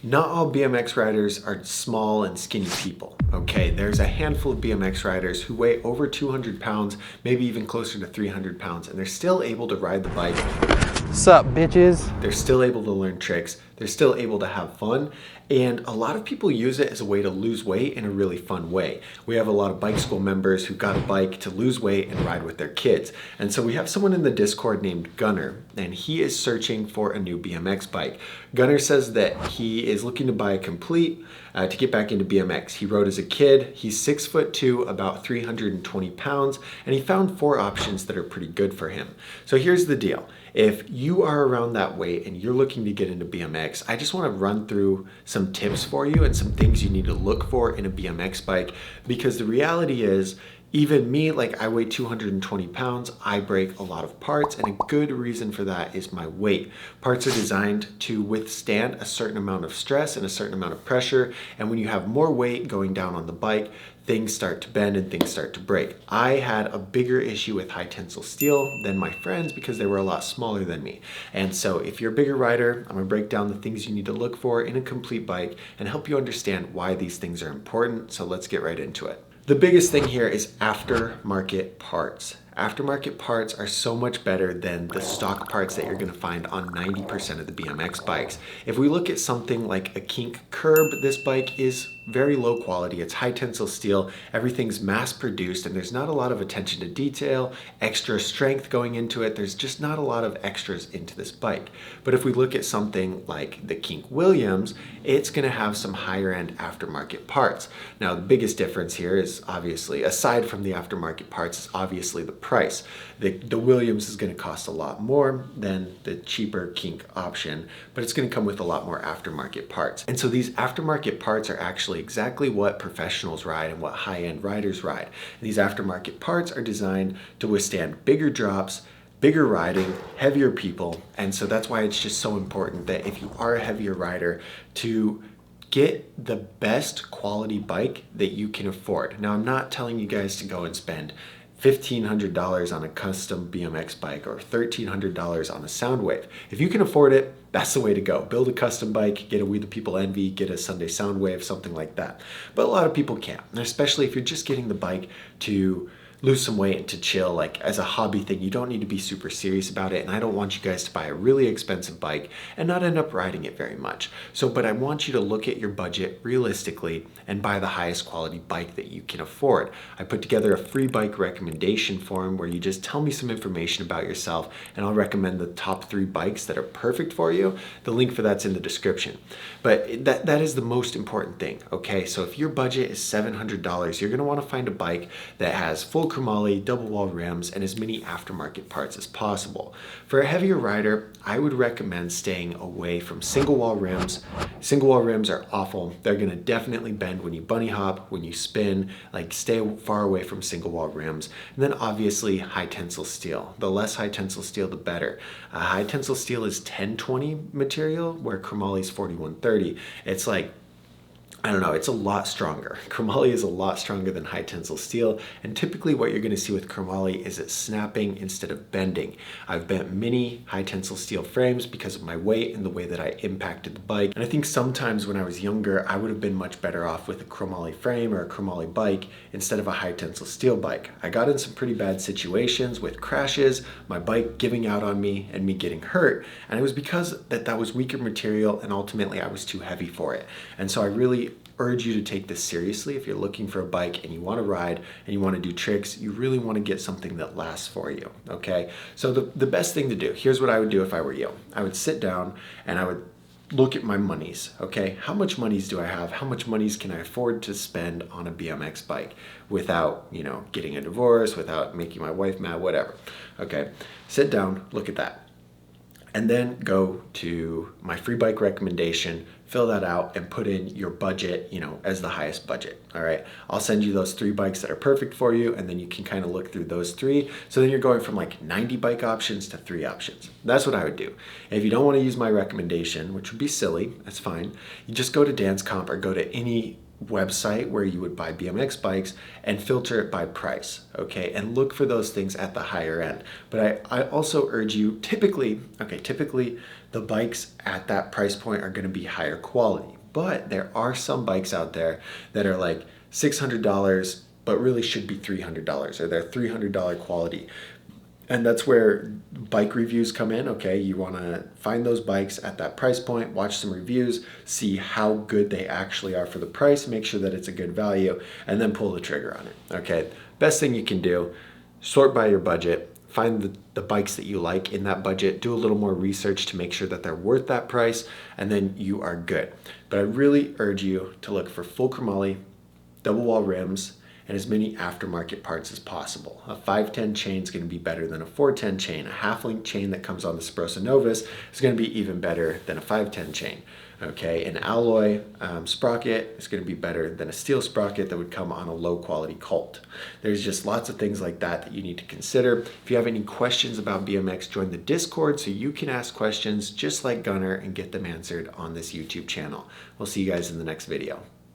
Not all BMX riders are small and skinny people, okay? There's a handful of BMX riders who weigh over 200 pounds, maybe even closer to 300 pounds, and they're still able to ride the bike. Sup, bitches? They're still able to learn tricks. They're still able to have fun. And a lot of people use it as a way to lose weight in a really fun way. We have a lot of bike school members who got a bike to lose weight and ride with their kids. And so we have someone in the Discord named Gunner, and he is searching for a new BMX bike. Gunner says that he is looking to buy a complete to get back into BMX. He rode as a kid. He's 6'2", about 320 pounds, and he found 4 options that are pretty good for him. So here's the deal. If you are around that weight and you're looking to get into BMX, I just want to run through some tips for you and some things you need to look for in a BMX bike, because the reality is, even me, like I weigh 220 pounds, I break a lot of parts, and a good reason for that is my weight. Parts are designed to withstand a certain amount of stress and a certain amount of pressure, and when you have more weight going down on the bike, things start to bend and things start to break. I had a bigger issue with high tensile steel than my friends because they were a lot smaller than me. And so if you're a bigger rider, I'm gonna break down the things you need to look for in a complete bike and help you understand why these things are important. So let's get right into it. The biggest thing here is aftermarket parts. Aftermarket parts are so much better than the stock parts that you're gonna find on 90% of the BMX bikes. If we look at something like a kink curb, this bike is very low quality. It's high tensile steel, everything's mass produced, and there's not a lot of attention to detail, extra strength going into it. There's just not a lot of extras into this bike. But if we look at something like the Kink Williams, it's gonna have some higher end aftermarket parts. Now, the biggest difference here is obviously, aside from the aftermarket parts, is obviously the price. The Williams is gonna cost a lot more than the cheaper Kink option, but it's gonna come with a lot more aftermarket parts. And so these aftermarket parts are actually exactly what professionals ride and what high-end riders ride. And these aftermarket parts are designed to withstand bigger drops, bigger riding, heavier people. And so that's why it's just so important that if you are a heavier rider, to get the best quality bike that you can afford. Now, I'm not telling you guys to go and spend $1,500 on a custom BMX bike or $1,300 on a Soundwave. If you can afford it, that's the way to go. Build a custom bike, get a We the People Envy, get a Sunday Soundwave, something like that. But a lot of people can't, and especially if you're just getting the bike to lose some weight and to chill, like as a hobby thing. You don't need to be super serious about it, and I don't want you guys to buy a really expensive bike and not end up riding it very much. But I want you to look at your budget realistically and buy the highest quality bike that you can afford. I put together a free bike recommendation form where you just tell me some information about yourself, and I'll recommend the top 3 bikes that are perfect for you. The link for that's in the description. But that is the most important thing, okay? So if your budget is $700, you're gonna wanna find a bike that has full chromoly, double wall rims, and as many aftermarket parts as possible. For a heavier rider, I would recommend staying away from single wall rims. Single wall rims are awful. They're gonna definitely bend when you bunny hop, when you spin. Like, stay far away from single wall rims. And then obviously high tensile steel. The less high tensile steel, the better. High tensile steel is 1020 material, where chromoly is 4130. It's like, I don't know, it's a lot stronger. Chromoly is a lot stronger than high tensile steel, and typically what you're gonna see with chromoly is it snapping instead of bending. I've bent many high tensile steel frames because of my weight and the way that I impacted the bike, and I think sometimes when I was younger, I would have been much better off with a chromoly frame or a chromoly bike instead of a high tensile steel bike. I got in some pretty bad situations with crashes, my bike giving out on me, and me getting hurt, and it was because that was weaker material, and ultimately I was too heavy for it. And so I really urge you to take this seriously. If you're looking for a bike and you want to ride and you want to do tricks, you really want to get something that lasts for you, okay? So the best thing to do, here's what I would do if I were you. I would sit down and I would look at my monies, okay? How much monies do I have? How much monies can I afford to spend on a BMX bike without, getting a divorce, without making my wife mad, whatever, okay? Sit down, look at that. And then go to my free bike recommendation, fill that out, and put in your budget, as the highest budget, all right? I'll send you those 3 bikes that are perfect for you, and then you can kind of look through those 3. So then you're going from like 90 bike options to 3 options. That's what I would do. And if you don't want to use my recommendation, which would be silly, that's fine. You just go to Dance Comp or go to any website where you would buy BMX bikes and filter it by price, okay? And look for those things at the higher end. But I also urge you, typically the bikes at that price point are gonna be higher quality. But there are some bikes out there that are like $600, but really should be $300, or they're $300 quality. And that's where bike reviews come in, okay? You wanna find those bikes at that price point, watch some reviews, see how good they actually are for the price, make sure that it's a good value, and then pull the trigger on it, okay? Best thing you can do, sort by your budget, find the bikes that you like in that budget, do a little more research to make sure that they're worth that price, and then you are good. But I really urge you to look for full chromoly, double wall rims, and as many aftermarket parts as possible. A 510 chain is going to be better than a 410 chain. A half-link chain that comes on the Sprosa Novus is going to be even better than a 510 chain. Okay, an alloy sprocket is going to be better than a steel sprocket that would come on a low-quality Colt. There's just lots of things like that that you need to consider. If you have any questions about BMX, join the Discord so you can ask questions just like Gunnar and get them answered on this YouTube channel. We'll see you guys in the next video.